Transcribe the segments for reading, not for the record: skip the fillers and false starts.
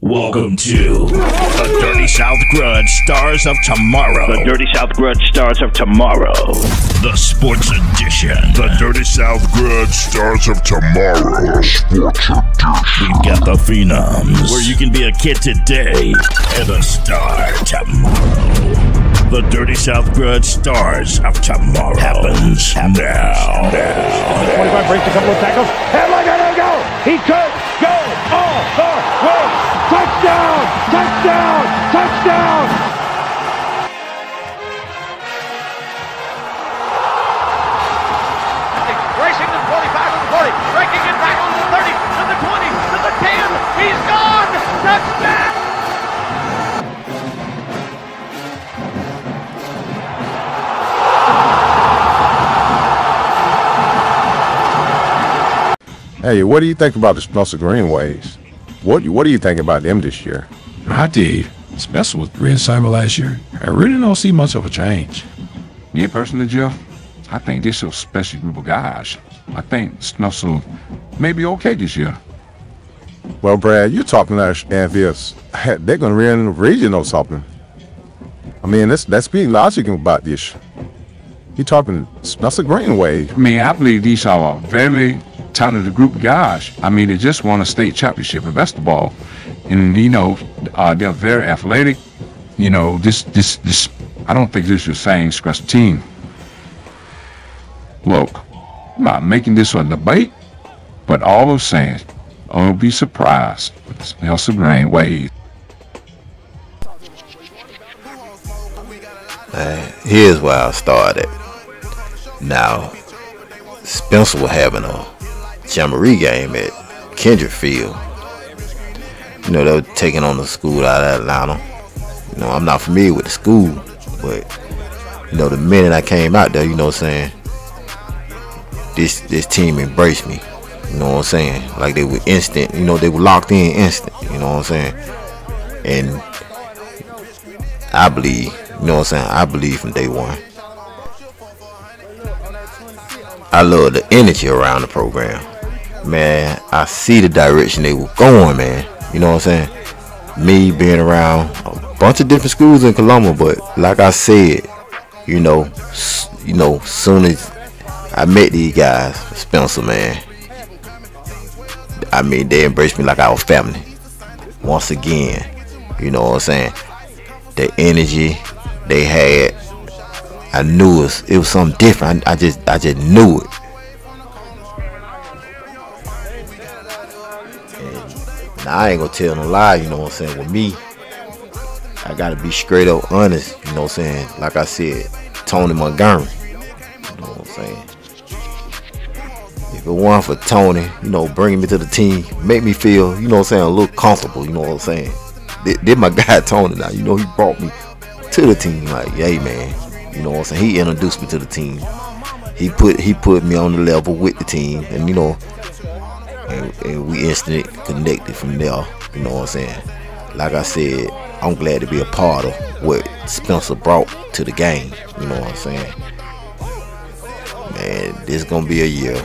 Welcome to the Dirty South Grudge Stars of Tomorrow. The Dirty South Grudge Stars of Tomorrow. The Sports Edition. The Dirty South Grudge Stars of Tomorrow. The Sports Edition. We've got the Phenoms, where you can be a kid today and a star tomorrow. The Dirty South Grudge Stars of Tomorrow happens now. 25 breaks a couple of tackles. And look at him go! He could go all the way! Touchdown! Touchdown! Touchdown! Racing to the 45 to the 40, breaking it back to the 30, to the 20, to the 10. He's gone! Touchdown! Hey, what do you think about the Spencer Greenways? What do you think about them this year? I did. Spencer was Red Cyber last year. I really don't see much of a change. Me personally, Jeff, I think this is a special group of guys. I think Spencer may be okay this year. Well, Brad, you're talking to Stanfields. They're going to win the region or something. I mean, let's be logical about this. You're talking Spencer Greenway. I mean, I believe these are a very talented group of guys. I mean, they just won a state championship in basketball. And, you know, they're very athletic. You know, this, I don't think this is the same special team. Look, I'm not making this a debate, but all I'm saying, I'll be surprised with Spencer Greenway. Here's where I started. Now, Spencer was having a jamboree game at Kendrick Field. You know, they were taking on the school out of Atlanta. You know, I'm not familiar with the school, but, you know, the minute I came out there, you know what I'm saying, this team embraced me. You know what I'm saying? Like they were instant, you know, they were locked in instant, you know what I'm saying? And I believe, you know what I'm saying, I believe from day one. I love the energy around the program. Man, I see the direction they were going, man. You know what I'm saying? Me being around a bunch of different schools in Columbus, but like I said, you know, soon as I met these guys, Spencer, man, I mean, they embraced me like our family. Once again, you know what I'm saying? The energy they had, I knew it was something different. I just knew it. And I ain't gonna tell no lie, you know what I'm saying? With me, I gotta be straight up honest, you know what I'm saying? Like I said, Tony Montgomery, you know what I'm saying? If it wasn't for Tony, you know, bringing me to the team, make me feel, you know what I'm saying, a little comfortable, you know what I'm saying? This my guy Tony now, you know, he brought me to the team, like, hey man, you know what I'm saying? He introduced me to the team. He put me on the level with the team, and you know, and we instantly connected from there. You know what I'm saying? Like I said, I'm glad to be a part of what Spencer brought to the game. You know what I'm saying? Man, this is gonna be a year.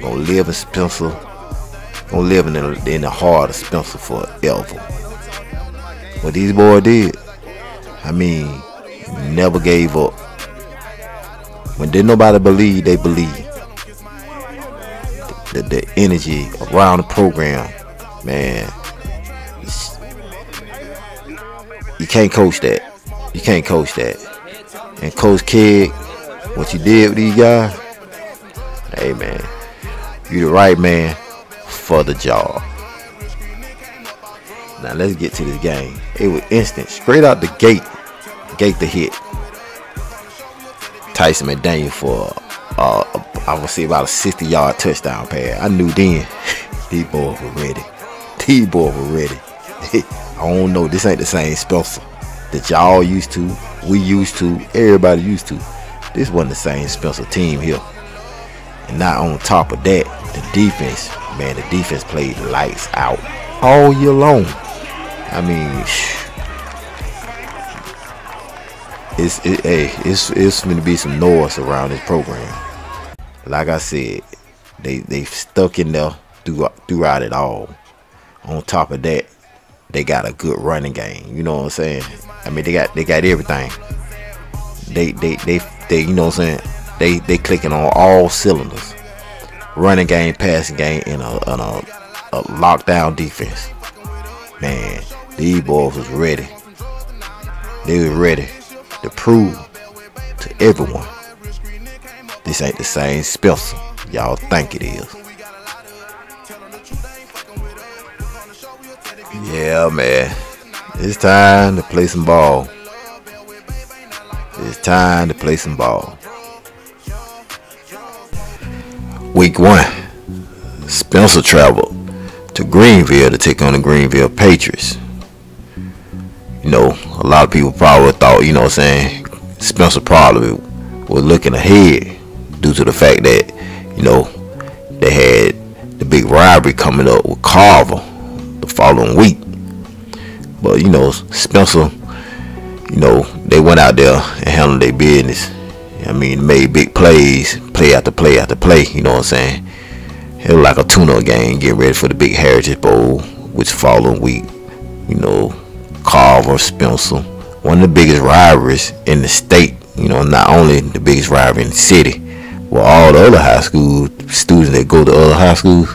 Gonna live in Spencer. Gonna live in the heart of Spencer forever. What these boys did, I mean, never gave up. When didn't nobody believe, they believed. The energy around the program, man, you can't coach that. You can't coach that. And Coach Keg, what you did with these guys, hey man, you the right man for the job. Now let's get to this game. It was instant, straight out the gate to hit. Tyson McDaniel for I would say about a 60-yard touchdown pass. I knew then these boys were ready. These boys were ready. I don't know, this ain't the same Spencer that y'all used to, we used to, everybody used to. This wasn't the same Spencer team here. And not on top of that, the defense, man, the defense played the lights out all year long. I mean, it's going to be some noise around this program. Like I said, they stuck in there throughout it all. On top of that, they got a good running game. You know what I'm saying? I mean, they got everything. They you know what I'm saying? They clicking on all cylinders. Running game, passing game, and a lockdown defense. Man, these boys was ready. They was ready to prove to everyone this ain't the same Spencer y'all think it is. Yeah, man. It's time to play some ball. It's time to play some ball. Week 1, Spencer traveled to Greenville to take on the Greenville Patriots. You know, a lot of people probably thought, you know what I'm saying, Spencer probably was looking ahead due to the fact that, you know, they had the big rivalry coming up with Carver the following week. But, you know, Spencer, you know, they went out there and handled their business. I mean, made big plays, play after play after play, you know what I'm saying? It was like a tune-up game, getting ready for the big Heritage Bowl, which following week, you know, Carver, Spencer, one of the biggest rivalries in the state, you know, not only the biggest rivalry in the city, but all the other high school students that go to other high schools,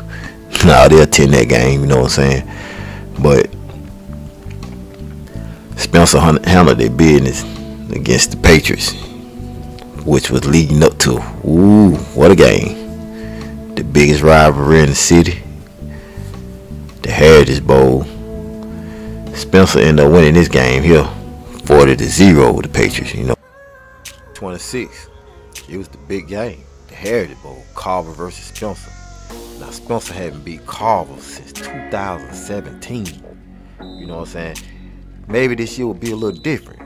now they attend that game, you know what I'm saying? But Spencer handled their business against the Patriots, which was leading up to, ooh, what a game. The biggest rivalry in the city, the Heritage Bowl. Spencer ended up winning this game here, 40-0 with the Patriots, you know. 26, it was the big game, the Heritage Bowl, Carver versus Spencer. Now, Spencer hadn't beat Carver since 2017. You know what I'm saying? Maybe this year will be a little different.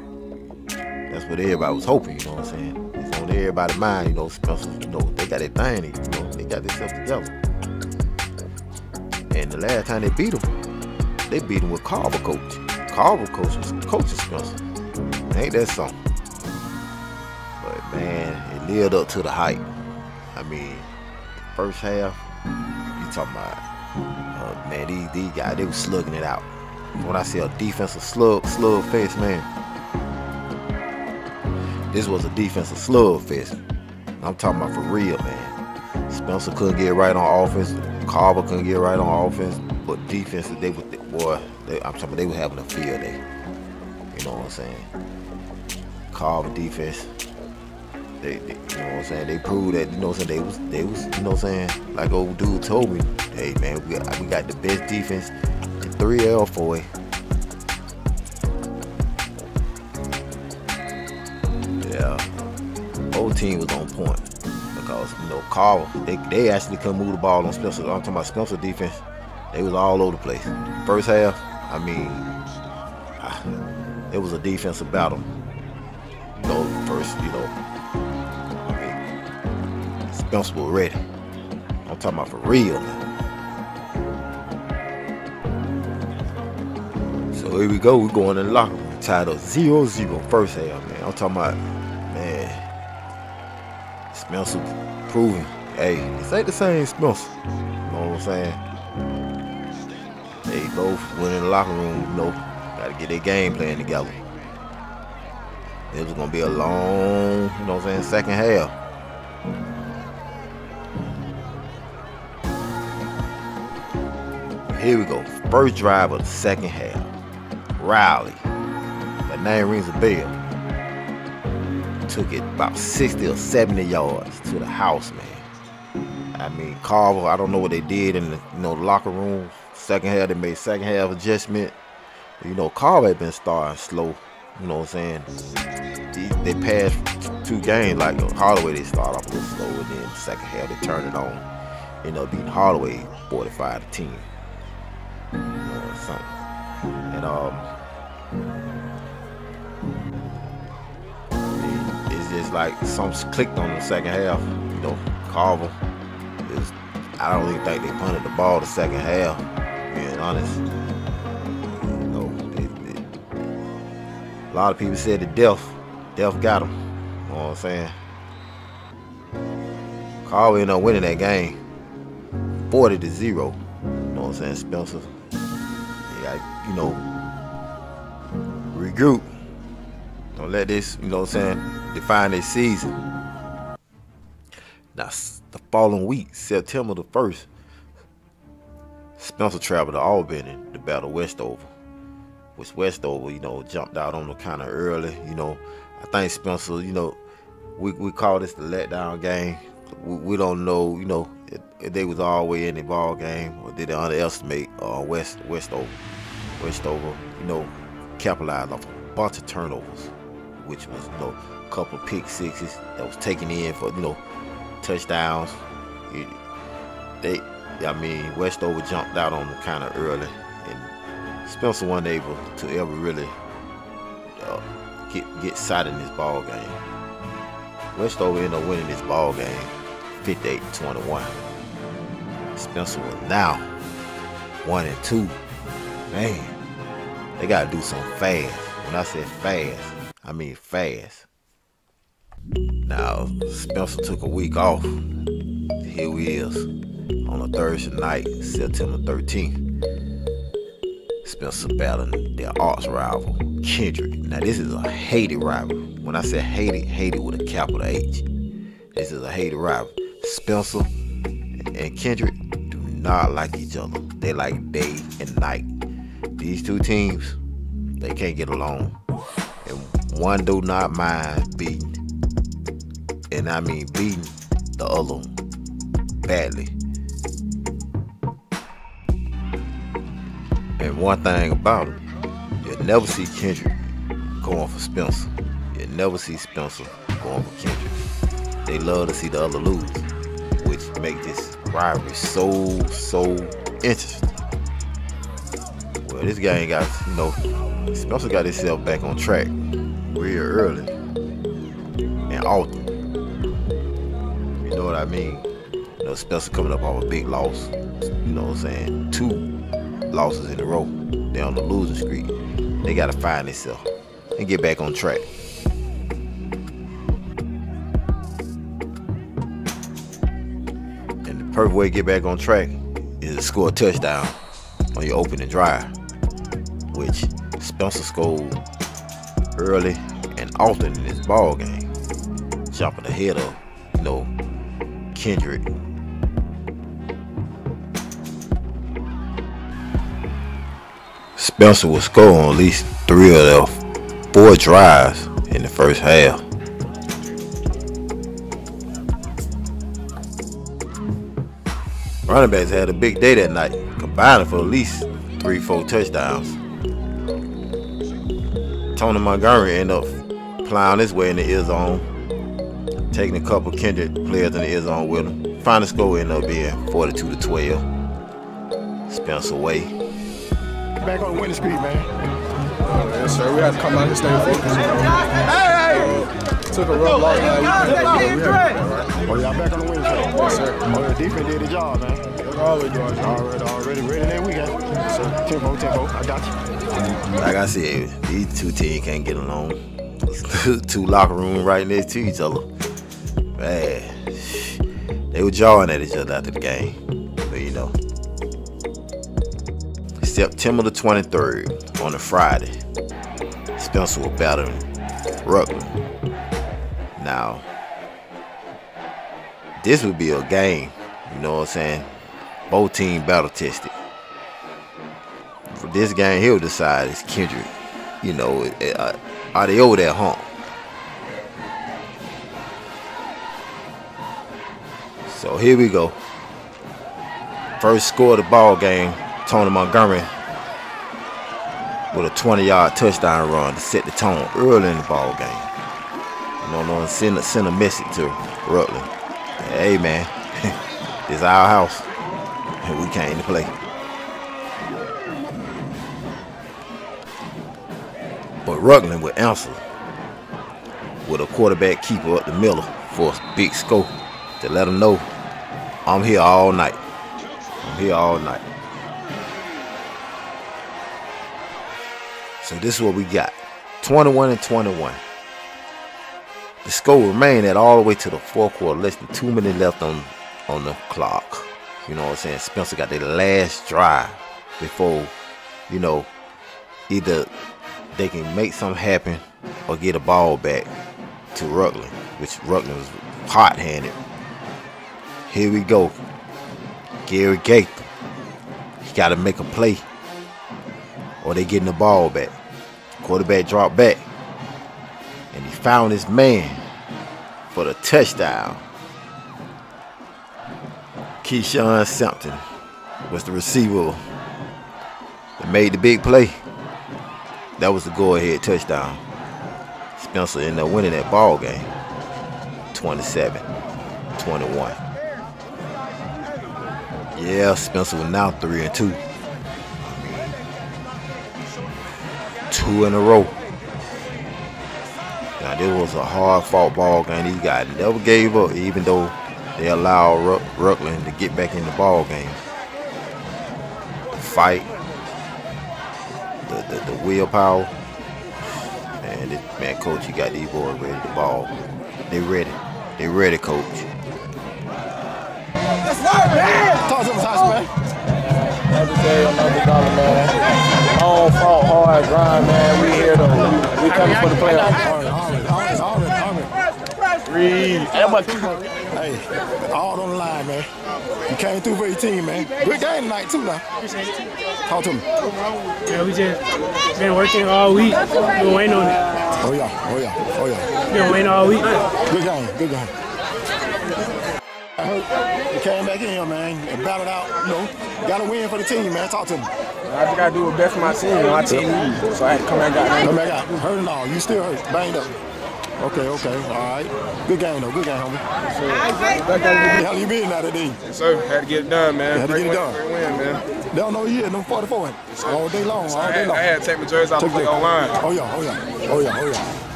That's what everybody was hoping, you know what I'm saying? It's on everybody's mind, you know, Spencer, you know, they got their thing, you know, they got themselves together. And the last time they beat them with Carver coach. Carver coach was coaching Spencer. Ain't that something? But man, it lived up to the hype. I mean, the first half, you talking about, man, these guys, they was slugging it out. When I say a defensive slug fest, man, this was a defensive slug fest. I'm talking about for real, man. Spencer couldn't get right on offense. Carver couldn't get right on offense. But defense, I'm talking about they were having a field day. You know what I'm saying? Carver defense, they you know what I'm saying? They proved that, you know what I'm saying? They was, you know what I'm saying? Like old dude told me, hey man, we got the best defense in 3L 4A. Yeah, whole team was on point because, you know, Carver, they actually couldn't move the ball on Spencer. I'm talking about Spencer defense. They was all over the place. First half, I mean, it was a defensive battle. You know, first, you know, I mean, Spencer was ready. I'm talking about for real, man. So here we go. We're going in the locker room. Tied up 0-0 first half, man. I'm talking about, man, Spencer proving, hey, this ain't the same Spencer. You know what I'm saying? They both went in the locker room, you know, got to get their game plan together. It was going to be a long, you know what I'm saying, second half. Here we go. First drive of the second half. Riley. That name rings a bell. Took it about 60 or 70 yards to the house, man. I mean, Carver, I don't know what they did in the, you know, locker room. Second half, they made second half adjustment. You know, Carver had been starting slow. You know what I'm saying? They passed 2 games. Like Holloway, they started off a little slow, and then the second half they turned it on. Ended up beating Holloway 45-10. You know, something. And it's just like something clicked on the second half. You know, Carver. I don't even think they punted the ball the second half. Being honest, you know, a lot of people said that Death got him. You know what I'm saying? Carver ended up winning that game, 40-0. You know what I'm saying, Spencer? They got, you know, regroup. Don't let this, you know what I'm saying, define their season. Now, the following week, September the 1st, Spencer traveled to Albany to battle Westover. Which Westover, you know, jumped out on them kind of early. You know, I think Spencer, you know, we call this the letdown game. We don't know, you know, if they was all the way in the ball game or did they underestimate Westover. Westover, you know, capitalized off a bunch of turnovers, which was, you know, a couple of pick sixes that was taken in for, you know, touchdowns. Westover jumped out on them kind of early, and Spencer wasn't able to ever really get sight in this ball game. Westover ended up winning this ball game 58-21. Spencer was now 1-2. Man, they gotta do something fast. When I say fast, I mean fast. Now, Spencer took a week off. Here we is on a Thursday night, September 13th. Spencer battling their arch rival, Kendrick. Now, this is a hated rival. When I say hated with a capital H. This is a hated rival. Spencer and Kendrick do not like each other. They like day and night. These two teams, they can't get along. And one do not mind beating, and I mean beating the other one badly. And one thing about him, you'll never see Kendrick going for Spencer. You'll never see Spencer going for Kendrick. They love to see the other lose, which makes this rivalry so interesting. Well, this game got, you know, Spencer got himself back on track real early and often. You know what I mean? You know, Spencer coming up off a big loss. You know what I'm saying? 2 losses in a row. They're on the losing streak. They got to find themselves and get back on track. And the perfect way to get back on track is to score a touchdown on your opening drive, which Spencer scored early and often in this ball game, jumping ahead of, you know, Kendrick. Spencer will score on at least 3 of their 4 drives in the first half. Running backs had a big day that night, combining for at least 3-4 touchdowns. Tony Montgomery ended up plowing his way in the end zone, taking a couple Kendrick players in the end zone with him. Final score ended up being 42-12. Spencer way. Back on the winning streak, man. Yes, sir. We had to come out here and stay focused. Took a rough loss last week. Oh, y'all back on the winning streak? Yes, sir. Oh, the defense did the job, man. Always doing it. Already ready that weekend. Yes, sir. Tempo. I got you. Like I said, these two teams can't get along. Two locker rooms right next to each other. Man, they were jawing at each other after the game. But you know. September the 23rd, on a Friday, Spencer was battling Rutland. Now, this would be a game, you know what I'm saying? Both teams battle tested. For this game, he'll decide is Kendrick. You know, are they over that hump? So here we go. First score of the ball game. Tony Montgomery with a 20-yard touchdown run to set the tone early in the ball game. You know, send a message to Rutland. Hey man, this is our house, and we came to play. But Rutland would answer with a quarterback keeper up the middle for a big score to let them know I'm here all night. I'm here all night. So this is what we got. 21-21. The score remained at all the way to the fourth quarter. Less than 2 minutes left on the clock. You know what I'm saying? Spencer got their last drive before you know, either they can make something happen or get a ball back to Rutland, which Rutland was hot-handed. Here we go. Gary Gaither. He got to make a play or they getting the ball back. Quarterback dropped back. And he found his man for the touchdown. Keyshawn Simpson was the receiver that made the big play. That was the go-ahead touchdown. Spencer ended up winning that ball game, 27-21. Yeah, Spencer was now 3-2. 2 in a row. Now this was a hard-fought ball game. These guys never gave up, even though they allowed Rutland to get back in the ball game. The fight, the willpower, and man, coach, you got these boys ready to ball. They ready. They ready, coach. Let's work, man. Talk to us, man. Every day, another dollar, man. Long, fought, hard grind, man. We here though. We coming for the playoffs. Read. Hey, all on the line, man. You came through for your team, man. Good game tonight, too, now. Talk to me. Yeah, we just been working all week. Been waiting on it. Oh, yeah. Been waiting all week. Good game. I heard you came back in here, man, and battled out, you know. Got to win for the team, man. Talk to me. I just got to do the best for my team. My team needs. So I had to come back out. Come back out. Hurt and all. You still hurt. Banged up. Okay. All right. Good game, though. Good game, homie. How you been now today? Yes, sir. Had to get it done, man. Had to get it done. Great win, man. They don't know you yet. Them 44. All day long. I had to take my jerseys out and play online. Oh, yeah.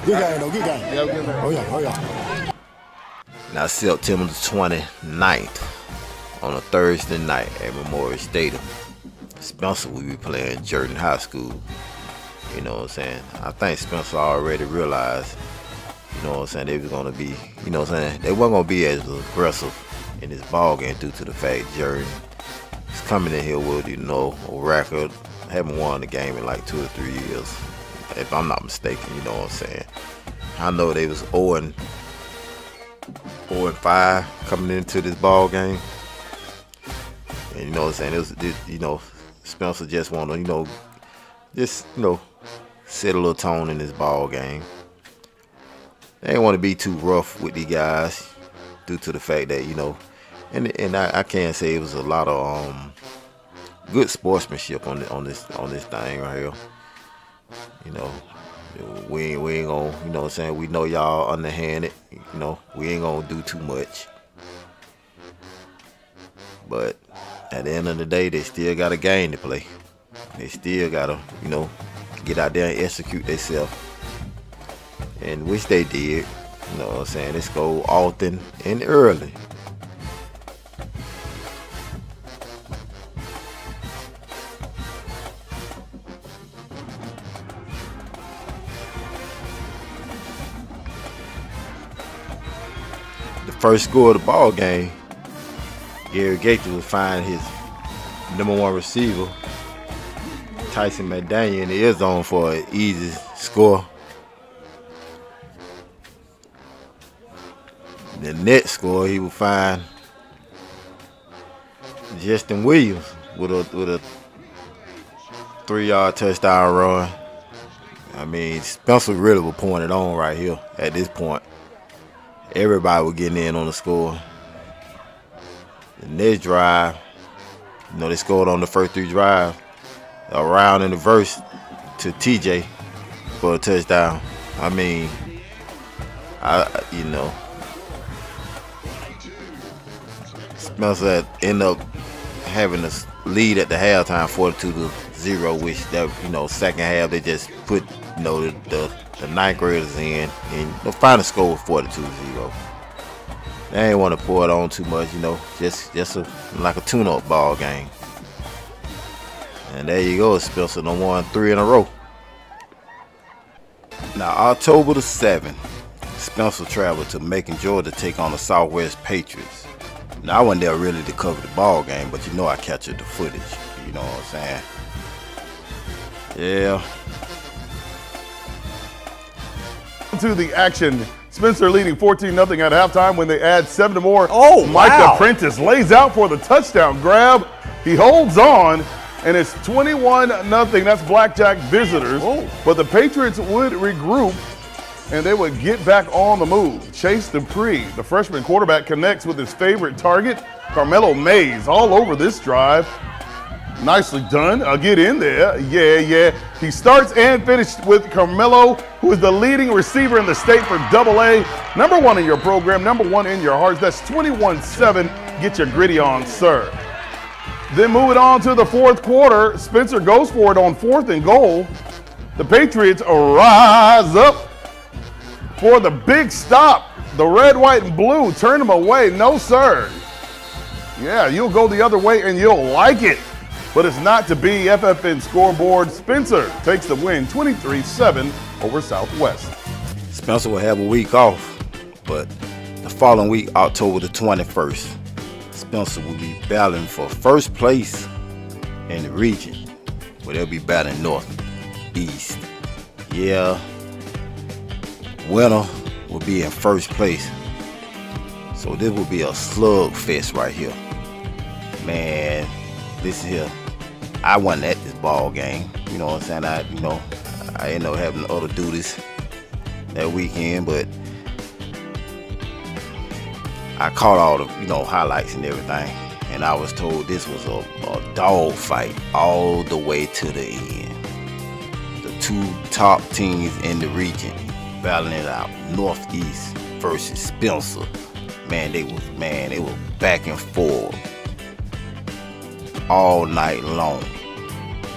Good game, though. Good game. Yeah, good game. Oh, yeah. Now September the 29th on a Thursday night at Memorial Stadium. Spencer will be playing Jordan High School. You know what I'm saying? I think Spencer already realized, you know what I'm saying, they was gonna be, you know what I'm saying, they weren't gonna be as aggressive in this ball game due to the fact Jordan is coming in here with, you know, a record, haven't won the game in like 2 or 3 years, if I'm not mistaken, you know what I'm saying. I know they was 0-5 coming into this ball game. And you know what I'm saying, you know, Spencer just want to, you know, set a little tone in this ball game. They didn't want to be too rough with these guys due to the fact that, you know, and I can't say it was a lot of good sportsmanship on this thing right here. You know, we ain't gonna, you know what I'm saying, we know y'all underhanded, you know, we ain't gonna do too much. But at the end of the day, they still got a game to play. They still gotta, you know, get out there and execute themselves. And which they did, you know what I'm saying, let's go often and early. The first score of the ball game, Gary Gaither would find his #1 receiver, Tyson McDaniel, in the end zone for an easy score. The next score, he would find Justin Williams with a 3-yard touchdown run. I mean, Spencer really was pouring it on right here at this point. Everybody was getting in on the score. The next drive, you know, they scored on the first 3 drives. Around in the verse to TJ for a touchdown. I mean, you know, Spencer ended up having a lead at the halftime, 42-0, which that, you know, second half they just put, you know, the 9th graders in, and the final score was 42-0. They ain't want to pour it on too much, you know, just like a tune-up ball game. And there you go, Spencer done won 3 in a row. Now, October the 7th, Spencer traveled to Macon, Georgia to take on the Southwest Patriots. Now, I wasn't there really to cover the ball game, but you know I captured the footage, you know what I'm saying? Yeah. To the action. Spencer leading 14-0 at halftime when they add 7 more. Oh, Micah Prentice lays out for the touchdown grab. He holds on, and it's 21-0. That's Blackjack visitors. But the Patriots would regroup, and they would get back on the move. Chase Dupree, the freshman quarterback, connects with his favorite target, Carmelo Mays, all over this drive. Nicely done. I'll get in there. Yeah. He starts and finished with Carmelo, who is the leading receiver in the state for AA. Number 1 in your program, number 1 in your hearts. That's 21-7. Get your gritty on, sir. Then moving on to the fourth quarter, Spencer goes for it on 4th and goal. The Patriots rise up for the big stop. The red, white, and blue turn them away. No, sir. Yeah, you'll go the other way and you'll like it. But it's not to be. FFN scoreboard. Spencer takes the win 23-7 over Southwest. Spencer will have a week off, but the following week, October the 21st, Spencer will be battling for first place in the region, where they'll be battling Northeast. Yeah, winner will be in first place. So this will be a slugfest right here. Man, listen here. I wasn't at this ball game. You know what I'm saying? I ended up having other duties that weekend, but I caught all the highlights and everything, and I was told this was a dog fight all the way to the end. The 2 top teams in the region battling it out. Northeast versus Spencer. Man, it was back and forth all night long.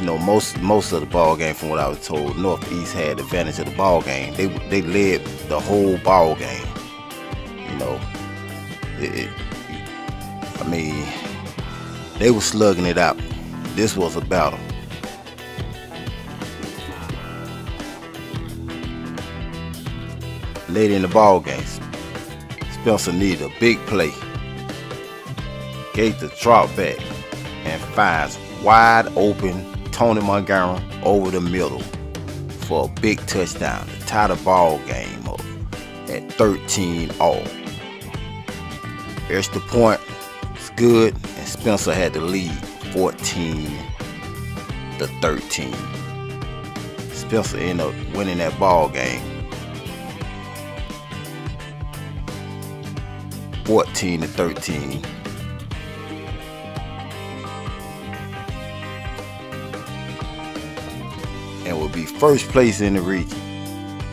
Most of the ball game, from what I was told, Northeast had the advantage of the ball game. They led the whole ball game. They were slugging it out. This was a battle. Late in the ball game, Spencer needed a big play. Gave the drop back and finds wide open Tony Montgomery over the middle for a big touchdown to tie the ball game up at 13-all. Extra point is good, and Spencer had the lead 14-13. Spencer ended up winning that ball game 14-13. And will be first place in the region.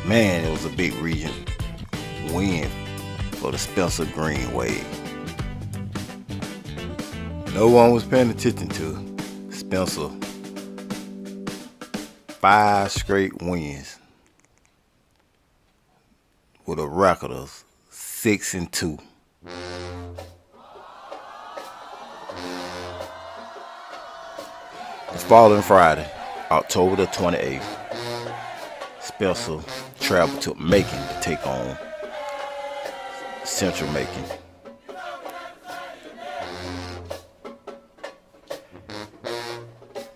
Man, it was a big region win for the Spencer Green Wave. No one was paying attention to Spencer. 5 straight wins with a record of 6-2. The following Friday, October the 28th, Spencer traveled to Macon to take on Central Macon.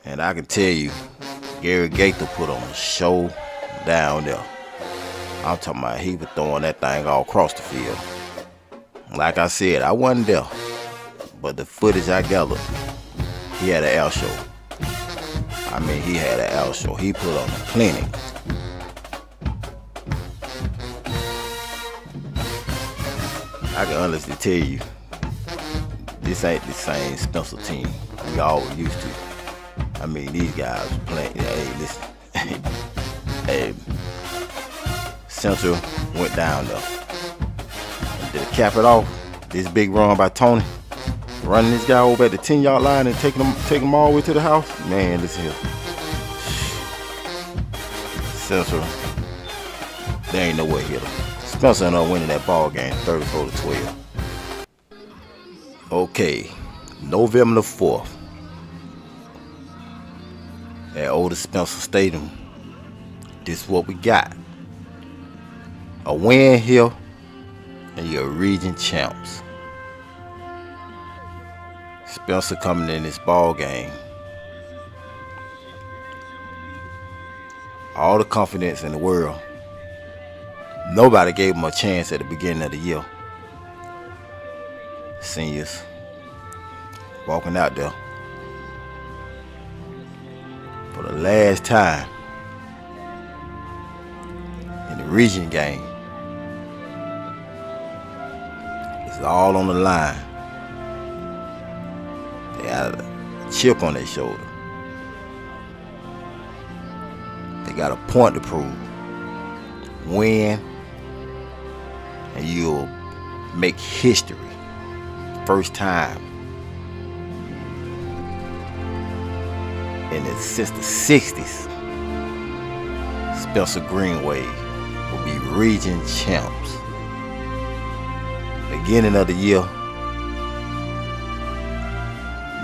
And I can tell you, Gary Gaither put on a show down there. I'm talking about he was throwing that thing all across the field. Like I said, I wasn't there, but the footage I gathered, he had an air show. He had an air show. He put on a clinic. I can honestly tell you, this ain't the same Spencer team we always used to. These guys were playing. Hey, listen. Hey, Central went down there. And to cap it off, this big run by Tony, running this guy over at the 10-yard line and taking him all the way to the house. Man, listen here. Central, there ain't no way hit him. Spencer ended up winning that ball game 34-12. Okay, November the 4th. At Old Spencer Stadium, this is what we got. A win here, and you're region champs. Spencer coming in this ball game all the confidence in the world. Nobody gave them a chance at the beginning of the year. Seniors walking out there for the last time in the region game. It's all on the line. They got a chip on their shoulder. They got a point to prove. Win, and you'll make history. First time since the 60s, Spencer Greenway will be region champs. Beginning of the year,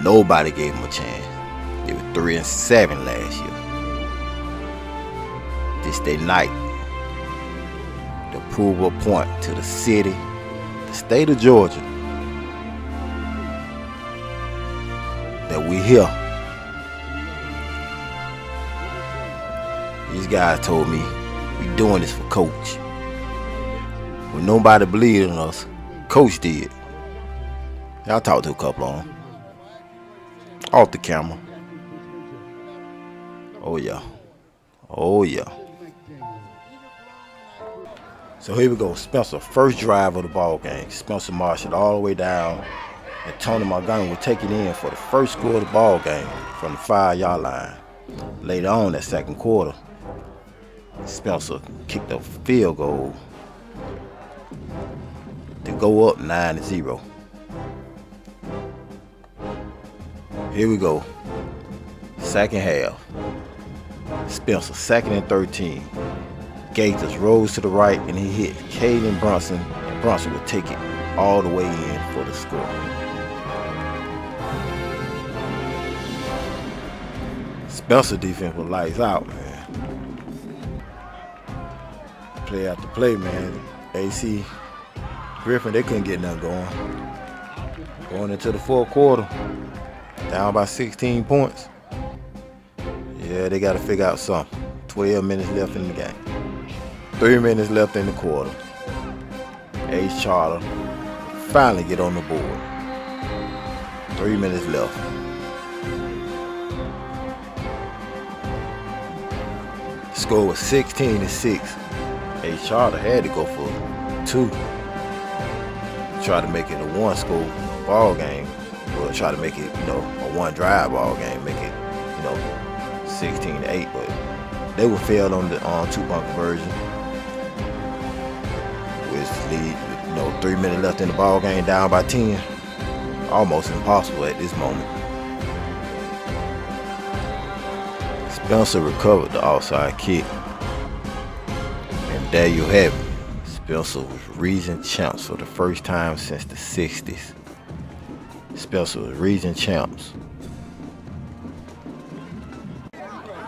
nobody gave them a chance. They were 3-7 last year. This day night, to prove a point to the city, the state of Georgia, that we here. These guys told me we doing this for Coach. When nobody believed in us, Coach did. Y'all talked to a couple of them. Off the camera. Oh yeah. Oh yeah. So here we go. Spencer, first drive of the ball game. Spencer Marshall all the way down. And Tony Montgomery will take it in for the first score of the ball game from the 5-yard line. Later on that second quarter, Spencer kicked a field goal to go up 9-0. Here we go. Second half. Spencer, 2nd and 13. Gators rose to the right and he hit Caden Brunson. And Brunson would take it all the way in for the score. Spencer defense was lights out, man. Play after play, man. AC Griffin, they couldn't get nothing going. Going into the fourth quarter, down by 16 points. Yeah, they got to figure out something. 12 minutes left in the game. 3 minutes left in the quarter. Ace Charter finally get on the board. 3 minutes left. The score was 16-6. Ace Charter had to go for 2. Try to make it a 1-score ball game. Or try to make it, a 1-drive ball game. Make it, 16-8. But they were failed on the 2-point conversion. With lead, 3 minutes left in the ball game, down by 10. Almost impossible at this moment. Spencer recovered the offside kick. And there you have it. Spencer was region champs for the first time since the 60s. Spencer was region champs.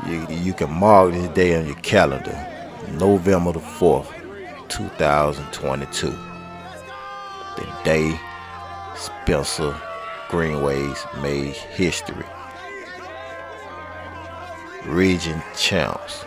You can mark this day on your calendar. November the 4th, 2022. The day Spencer Greenways made history. Region champs.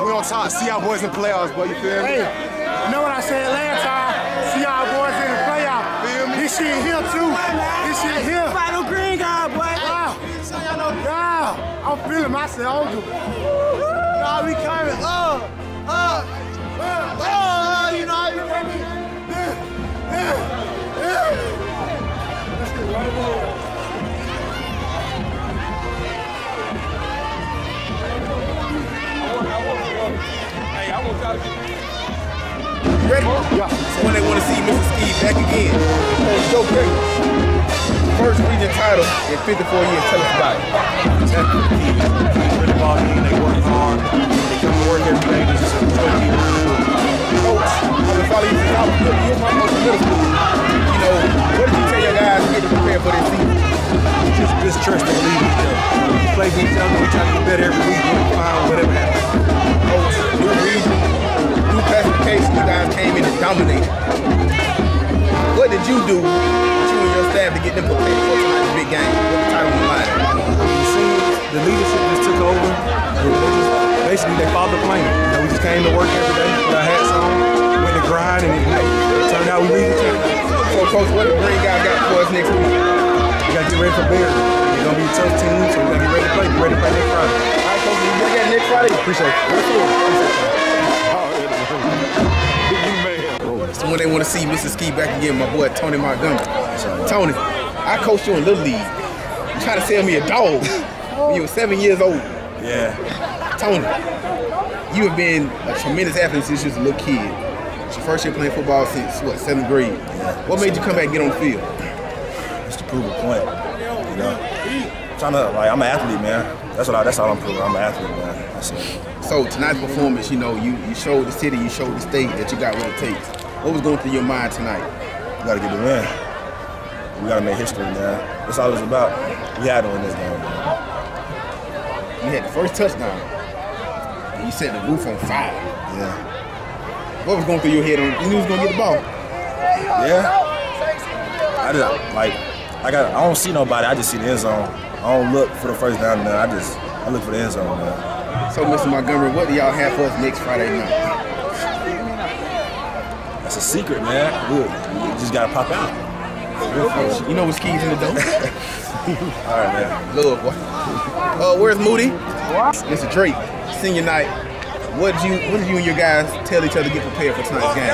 We on top, see our boys in playoffs, boy, you feel me? Hey, you know what I said last time? See our boys in the playoffs. Feel me? This shit here too. This shit here. Final green guy, boy. Wow. I'm feeling myself. Nah, we coming up. You know how you Ready? Yeah. So when they want to see Mr. Steve back again. Hey, so great. First region title in 54 years. Tell us about it. Exactly. Really ball team. They work hard. They come to work every day. This is a 12-year coach. I've been following you since I was little. You was my coach in middle school. trust and believe in each other. We play for each other. We try to get better every week. We're fine, whatever happens. Coach, new region, new classification, you guys came in and dominated. What did you do with you and your staff to get them prepared for tonight's big game? What the title on the line? The leadership just took over. Basically, they followed the plan. You know, we just came to work every day, put our hats on, went to grind, and it turned out we lead the team. So, Coach, what the Green guys got for us next week? We got to get ready for Bears. It's going to be a tough team, so we got to get ready to play. Get ready to play next Friday. All right, Coach, we look at next Friday. Appreciate it. So when they want to see Mr. Ski back again, my boy Tony Montgomery. Tony, I coached you in Little League. You trying to sell me a dog when you were 7 years old. Yeah. Tony, you have been a tremendous athlete since you was a little kid. It's your first year playing football since, what, 7th grade? Yeah. What made you come back and get on the field? Just to prove a point, you know. I'm trying to, like, I'm an athlete, man. That's all I'm proving. I'm an athlete, man. That's it. So tonight's performance, you know, you showed the city, you showed the state that you got what it takes. What was going through your mind tonight? We got to get the win. We got to make history, man. That's all it's about. We had to win this game, man. You had the first touchdown. And you set the roof on fire. Yeah. What was going through your head? You knew you was going to get the ball. Yeah. I don't see nobody. I just see the end zone. I don't look for the first down, man. I look for the end zone, man. So, Mr. Montgomery, what do y'all have for us next Friday night? That's a secret, man. Look, you just gotta pop out. You know what's keys in the door? All right, man. Love, boy. Where's Moody? Mr. Drake, senior night. What did you and your guys tell each other to get prepared for tonight's game?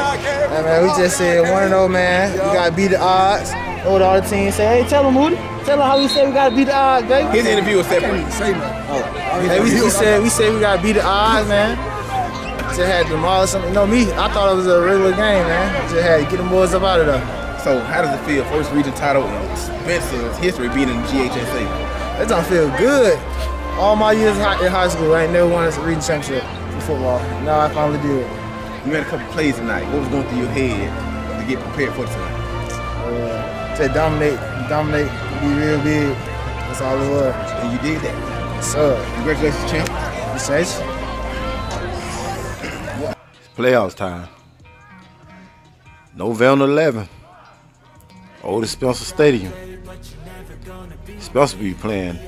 Hey, man, we just said 1-0, man. You gotta beat the odds. Know what all the teams say? Hey, tell them, Moody. Tell them how we say we gotta beat the odds, baby. His interview was separate. Hey, we said we gotta beat the odds, man. Just had to demolish something. You know me, I thought it was a regular game, man. Just had to get them boys up out of there. So how does it feel? First region title in Spencer's history being in the GHSA. That don't feel good. All my years in high school, I ain't never won a region championship in football. Now I finally did. You had a couple plays tonight. What was going through your head to get prepared for tonight? To dominate, be real big. That's all it was. And you did that. Yes, sir. Congratulations, champ. Thanks. Playoffs time. November 11th. Old Spencer Stadium. Spencer will be playing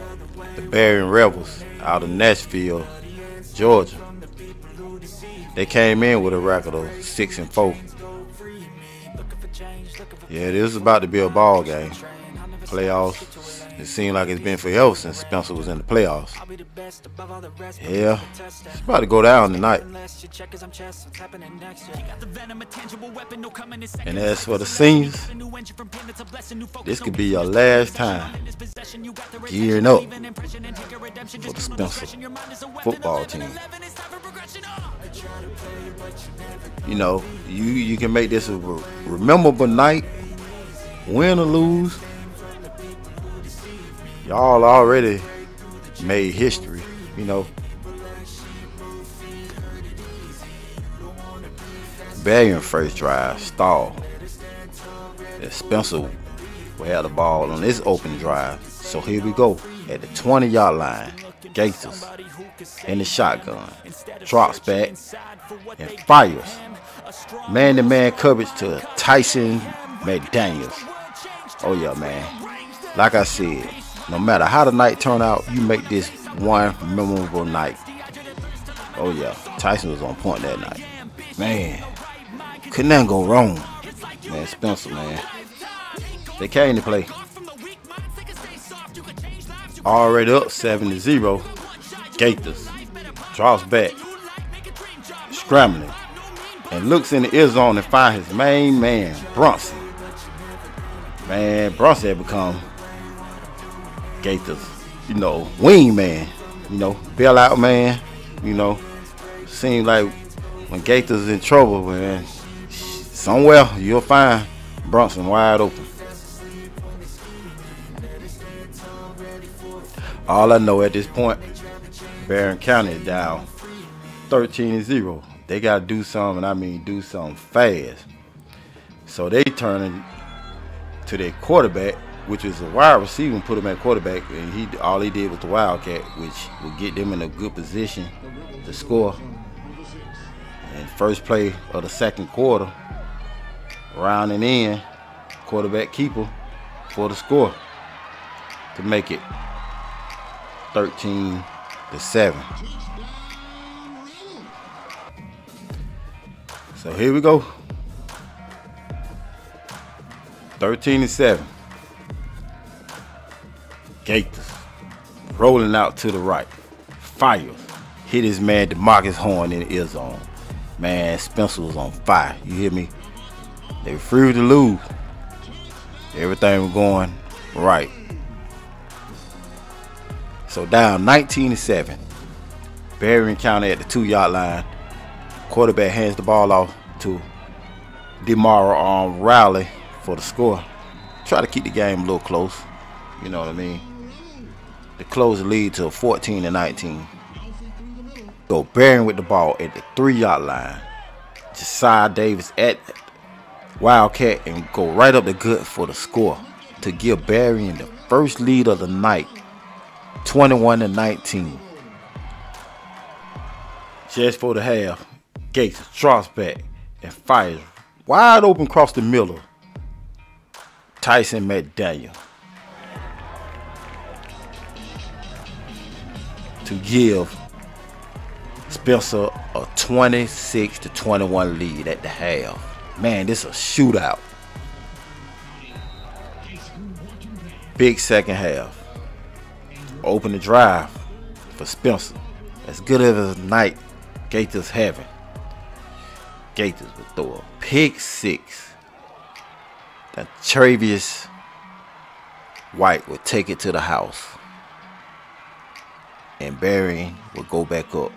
the Berrien Rebels out of Nashville, Georgia. They came in with a record of 6-4. Yeah, this is about to be a ball game. Playoffs. It seemed like it's been forever since Spencer was in the playoffs. Yeah, it's about to go down tonight. And as for the seniors, this could be your last time gearing up for the Spencer football team. You know, you can make this a memorable night, win or lose. Y'all already made history, you know. Berrien first drive stalled. Spencer will have the ball on this open drive. So here we go at the 20-yard line. Gators in the shotgun, drops back and fires. Man-to-man coverage to Tyson McDaniels. Oh yeah, man. Like I said, no matter how the night turn out, you make this one memorable night. Oh yeah, Tyson was on point that night. Man, couldn't nothing go wrong. Man, Spencer, man. They came to play. Already up 7-0. Gators drops back, scrambling, and looks in the end zone and finds his main man, Brunson. Man, Brunson had become Gators, you know, wing man, you know, bailout man, you know. Seems like when Gators in trouble, man, somewhere you'll find Brunson wide open. All I know at this point, Barron County is down 13-0. They got to do something, and I mean do something fast. So they turning to their quarterback, which is a wide receiver, and put him at quarterback, and all he did was the Wildcat, which would get them in a good position to score. And first play of the second quarter, rounding in, quarterback keeper for the score to make it 13-7. So here we go. 13-7. Gators rolling out to the right. Fires. Hit his man DeMarcus Horn in the ear zone. Man, Spencer was on fire. You hear me? They refused to lose. Everything was going right. So down 19-7. Berrien County at the 2-yard line. Quarterback hands the ball off to DeMar Rowley for the score. Try to keep the game a little close. You know what I mean? The close the lead to 14-19. Go Berrien with the ball at the 3-yard line. Josiah Davis at Wildcat and go right up the gut for the score to give Berrien the first lead of the night, 21-19. Just for the half, Gates drops back and fires wide open across the middle. Tyson McDaniel to give Spencer a 26-21 lead at the half. Man, this is a shootout. Big second half. Open the drive for Spencer. As good as a night Gators having. Gators would throw a pick six. That Travius White would take it to the house. And Berrien would go back up.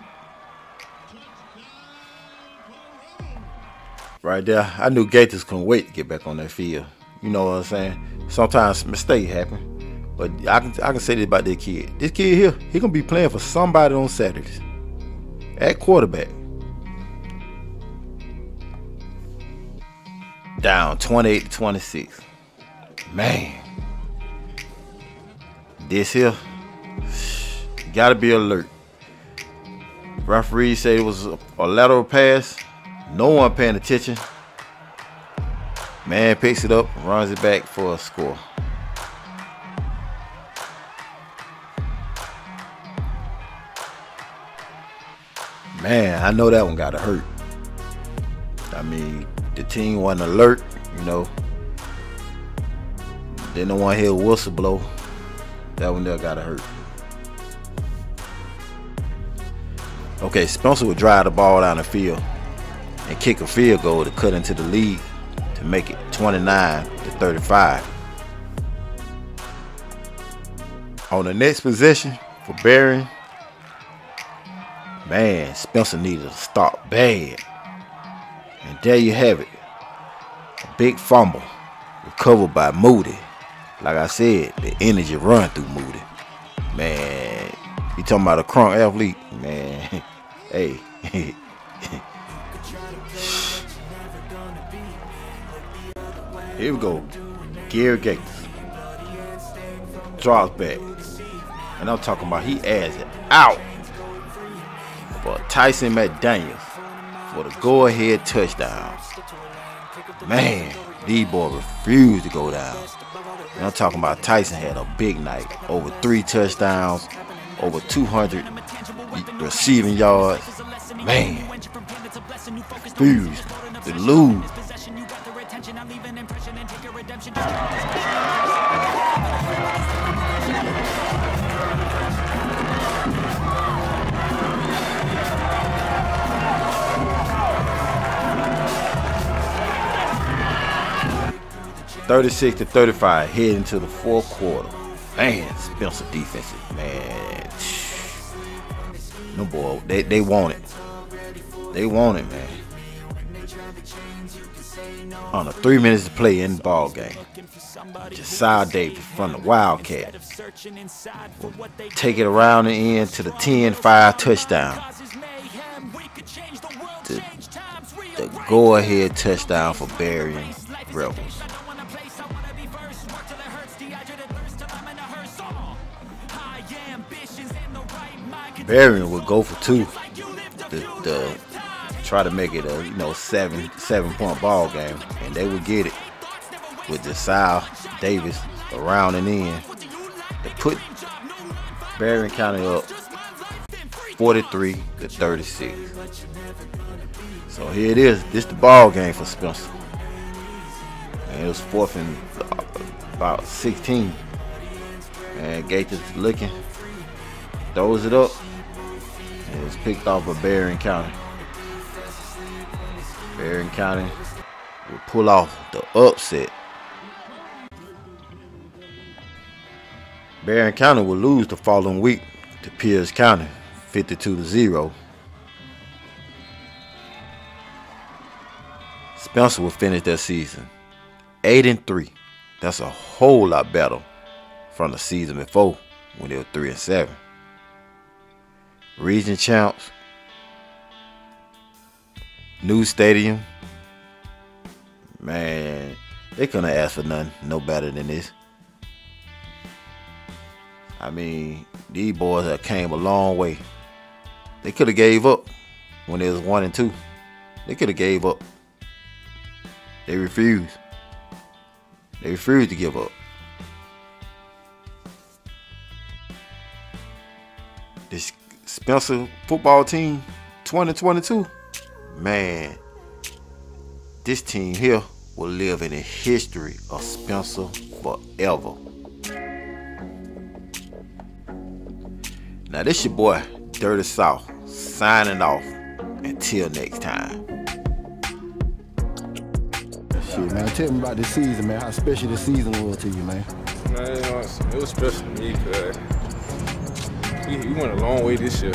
Right there, I knew Gators couldn't wait to get back on that field. You know what I'm saying? Sometimes mistakes happen. But I can say this about this kid. This kid here, he gonna be playing for somebody on Saturdays. At quarterback. Down 28-26. Man. This here, you gotta be alert. Referee said it was a lateral pass. No one paying attention. Man picks it up, runs it back for a score. Man, I know that one got to hurt. I mean, the team wasn't alert, you know. Then no one hear a whistle blow. That one there got to hurt. Okay, Spencer would drive the ball down the field and kick a field goal to cut into the lead to make it 29-35. On the next possession for Berrien, man, Spencer needed to stop bad. And there you have it. A big fumble recovered by Moody. Like I said, the energy run through Moody. Man, you talking about a crunk athlete, man. Hey. Here we go. Gary Gates drops back. And I'm talking about he adds it out for Tyson McDaniels for the go-ahead touchdown. Man, these boys refused to go down. And I'm talking about Tyson had a big night. Over 3 touchdowns, over 200 receiving yards. Man, refused to lose. 36-35, heading to the fourth quarter. Man, Spencer defensive, man. No boy, they want it. They want it, man. On 3 minutes to play in the ball game, Josiah Davis from the Wildcat will take it around the end to the 10-5 touchdown. The go-ahead touchdown for Berrien Rebels. Berrien would go for 2 to try to make it a 7-point ball game, and they would get it with Desau Davis around and in to put Berrien County up 43-36. So here it is. This the ball game for Spencer. And it was 4th and about 16. And Gates looking, throws it up, and it's picked off by Berrien County. Berrien County will pull off the upset. Berrien County will lose the following week to Pierce County, 52-0. Spencer will finish their season 8-3. That's a whole lot better from the season before when they were 3-7. Region champs, new stadium. Man, they couldn't ask for nothing no better than this. I mean, these boys have came a long way. They could have gave up when it was 1-2. They could have gave up. They refused. They refused to give up. This Spencer football team, 2022, man, this team here will live in the history of Spencer forever. Now this your boy, Dirty South, signing off. Until next time. Shit, man, tell me about this season, man. How special this season was to you, man. Man, it was special to me because we went a long way this year.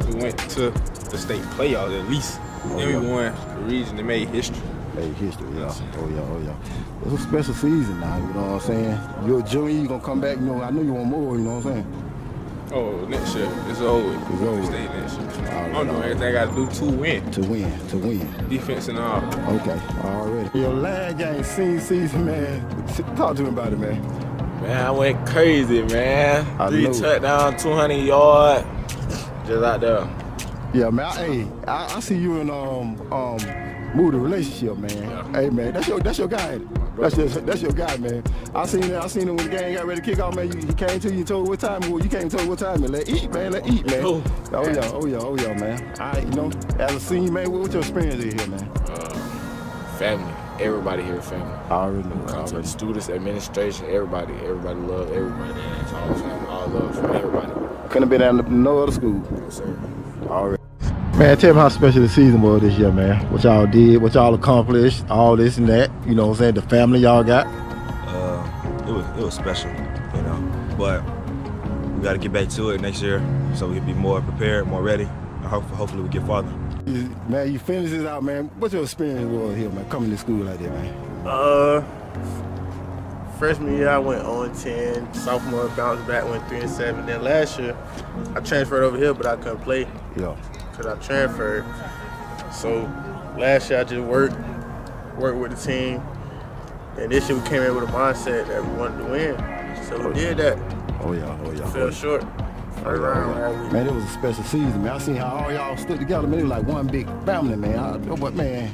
We went to the state playoffs at least. Then we won the region that made history. Made history, yeah. Oh yeah. It was a special season now, you know what I'm saying? You're a junior, you gonna come back, you know, I know you want more, you know what I'm saying? Oh, next year. It's over. It's over. Stay next year. I don't know everything I got to do to win. To win. Defense and all. Okay, already. Your last game, senior season, man. Talk to me about it, man. Man, I went crazy, man. 3 touchdowns, 200 yards, just out there. Yeah, man. I see you in Moody relationship, man. Yeah. Hey, man, that's your guy. That's your guy, man. I seen him when the game got ready to kick off, man. He came to you and told what time. Well, you came and told what time, man. Let's eat, man. Oh yeah, man. All right, you know, as a senior, man, what's your experience here, man? Family. Everybody here is family. I already know. Students, administration, everybody love everybody. It's all family, all love from everybody. Couldn't have been at no other school. Yes, sir. Already. Man, tell me how special the season was this year, man. What y'all did, what y'all accomplished, all this and that. You know what I'm saying? The family y'all got. It was special, you know. But we got to get back to it next year so we can be more prepared, more ready, and hopefully we get farther. Man, you finish this out, man. What's your experience was here, man, coming to school like that, man? Freshman year, I went 0-10. Sophomore, bounced back, went 3-7. Then last year, I transferred over here, but I couldn't play. Yeah. Because I transferred. So last year, I just worked with the team. And this year, we came in with a mindset that we wanted to win. So we did that. Oh, yeah. Fell short. First round. Man, it was a special season, man. I seen how all y'all stood together, man. It was like one big family, man. But, man,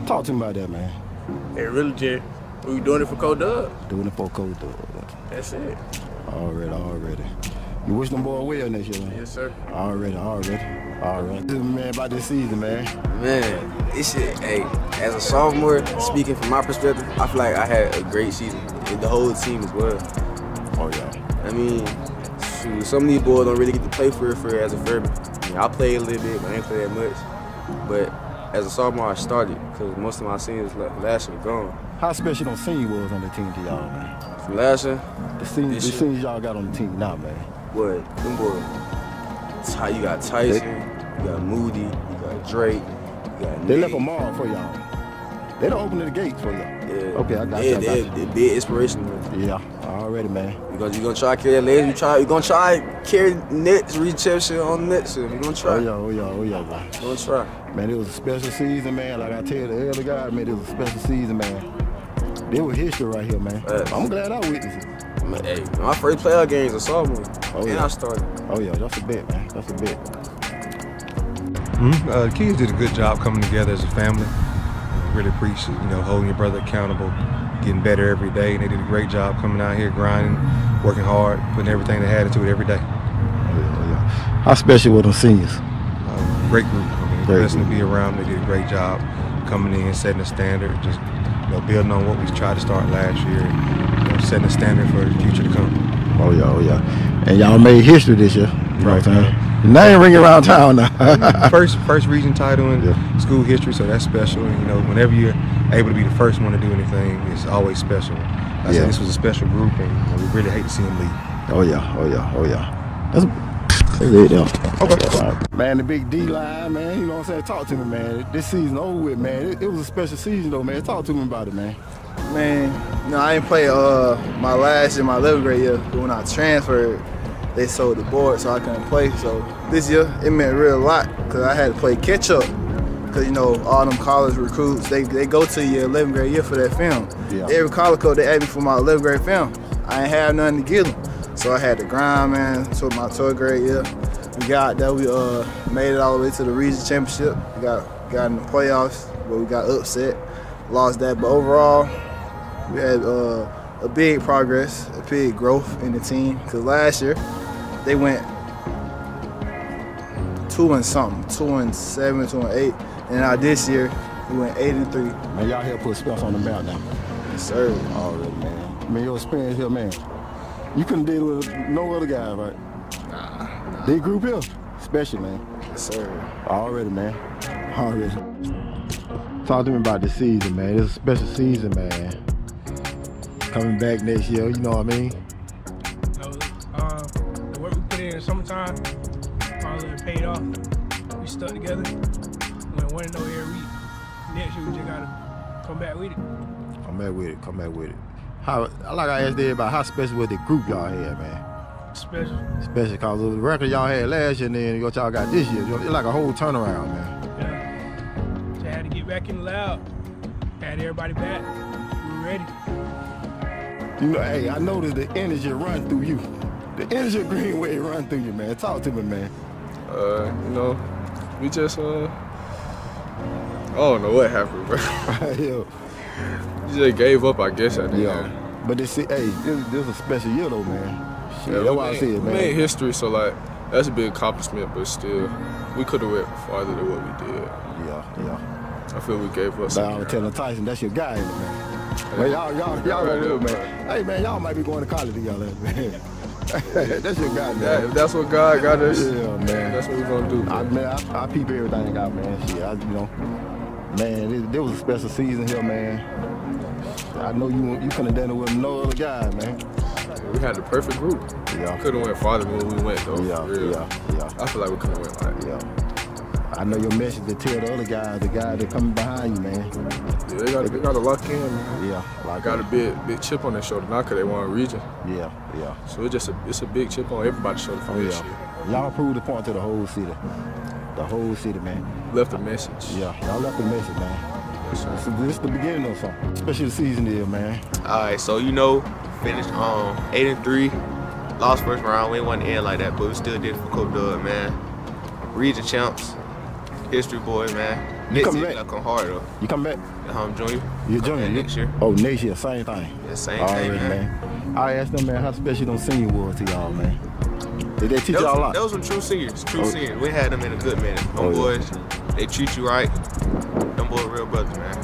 talk to me about that, man. Hey, really, Jerry. We were doing it for Coach Dub. Doing it for Coach Dub. That's it. Already. You wish them boys well next year, man? Yes, sir. Already. Man, about this season, man. Man, this shit, hey, as a sophomore, speaking from my perspective, I feel like I had a great season. And the whole team as well. Oh, yeah. I mean, shoot, some of these boys don't really get to play for as a freshman. I mean, I played a little bit, but I ain't play that much. But as a sophomore, I started because most of my seniors last year were gone. How special them seniors was on the team to y'all, man? From last year? The seniors y'all got on the team now, man. What? Them boys. You got Tyson, you got Moody, you got Drake, you got Nick. They left a mark for y'all. They don't open the gates for y'all. Yeah. Okay, I got you. They're big inspiration, man. Yeah, already, man. Because you're going to try to carry that leg. You're going to try to carry nets, reach championship on the nets. You're going to try. Oh, yeah, man. You're going to try. Man, it was a special season, man. Like I tell the other guy, man, it was a special season, man. They were history right here, man. I'm glad I witnessed it. Hey, my first playoff game is a sophomore. Oh, and I started. Oh, yeah, that's a bet, man. That's a bet. The kids did a good job coming together as a family. Really appreciate, holding your brother accountable, getting better every day. And they did a great job coming out here, grinding, working hard, putting everything they had into it every day. Yeah. How special were them seniors? Great group. Blessing to be around. They did a great job coming in, setting the standard, just building on what we tried to start last year, and setting the standard for the future to come. Oh yeah. And y'all made history this year. You know what I'm saying? The name ring around town now. first region title in school history, so that's special. And whenever you're able to be the first one to do anything, it's always special. I said this was a special group, and we really hate to see them leave. Oh yeah. That's it, though. Okay. Man, the big D line, man. You know what I'm saying? Talk to me, man. This season over with, man. It was a special season, though, man. Talk to me about it, man. Man, I didn't play my last year, my 11th grade year, but when I transferred, they sold the board, so I couldn't play. So this year, it meant real lot because I had to play catch up. Because, all them college recruits, they go to your 11th grade year for that film. Yeah. Every college coach, they asked me for my 11th grade film. I ain't have nothing to give them. So I had to grind, man, to my 12th grade year. We got that. We made it all the way to the region championship. We got in the playoffs, but we got upset, lost that. But overall, we had a big progress, a big growth in the team. Because last year, they went 2-something, 2-7, 2-8, and now this year we went 8-3. Man, y'all here put Spence on the map now. Yes, sir. Already, man. Man, your experience here, man. You couldn't deal with no other guy, right? Nah. They group here, special, man. Yes, sir. Already, man. Already. Talk to me about this season, man. It's a special season, man. Coming back next year, you know what I mean? The work we put in the summertime, finally paid off. We stuck together. We went 1-0 every week. Next year, we just gotta come back with it. Come back with it. How, like I asked everybody, how special was the group y'all had, man? Special. Especially because of the record y'all had last year and then what y'all got this year. It's like a whole turnaround, man. Yeah. Just had to get back in the lab. Had everybody back. We were ready. Hey, I noticed the energy run through you. The energy of Greenway run through you, man. Talk to me, man. We just, I don't know what happened, bro. Yeah. You just gave up, I guess, at the end. But this is a special year, though, man. Shit, that's why I said, man. We made history, so, that's a big accomplishment, but still, we could have went farther than what we did. Yeah. I feel we gave up something. I was telling Tyson, that's your guy, man. Man, y'all right there, man. Hey, man, y'all might be going to college together, man. That's your guy, man. If that's what God got us, yeah, man. That's what we're going to do. I peep everything out, man. Shit, man, there was a special season here, man. I know you couldn't have done it with no other guy, man. We had the perfect group. Yeah. Could have went farther than we went, though. Yeah. I feel like we could have went like that. Yeah. I know your message to tell the other guys, the guy that coming behind you, man. Yeah, they got to lock in, man. Yeah. Got a big chip on their shoulder now because they won a region. Yeah. So it's a big chip on everybody's shoulder for this year. Y'all proved the point to the whole city. The whole city, man. Left a message. Yeah, y'all left a message, man. So this is the beginning of something. Especially the season here, man. All right, so finished 8-3, lost first round. We wasn't in like that, but we still did for Coach Doug, man. Region champs, history boys, man. You come back? I come hard though. You come back? I'm junior. You're junior next year. Oh, next year, same thing. Yeah, same thing, man. I asked them, man, how special them senior was to y'all, man. Did they teach y'all a lot? Those were true seniors. Seniors. We had them in a good minute. Them boys, they treat you right. Them boys real brothers, man.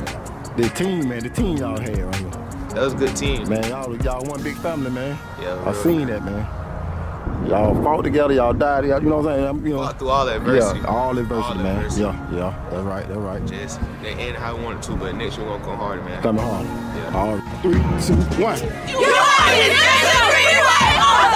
The team y'all had right here. That was a good team. Man, y'all one big family, man. Yeah, I seen that, man. Y'all fought together, y'all died, you know what I'm saying? Fought through all that adversity. Yeah, all adversity, man. Yeah, that's right. Just, they ended how we wanted to, but next year we're gonna come harder, man. Coming hard. Yeah. All right. 3, 2, 1. You are the Greenway on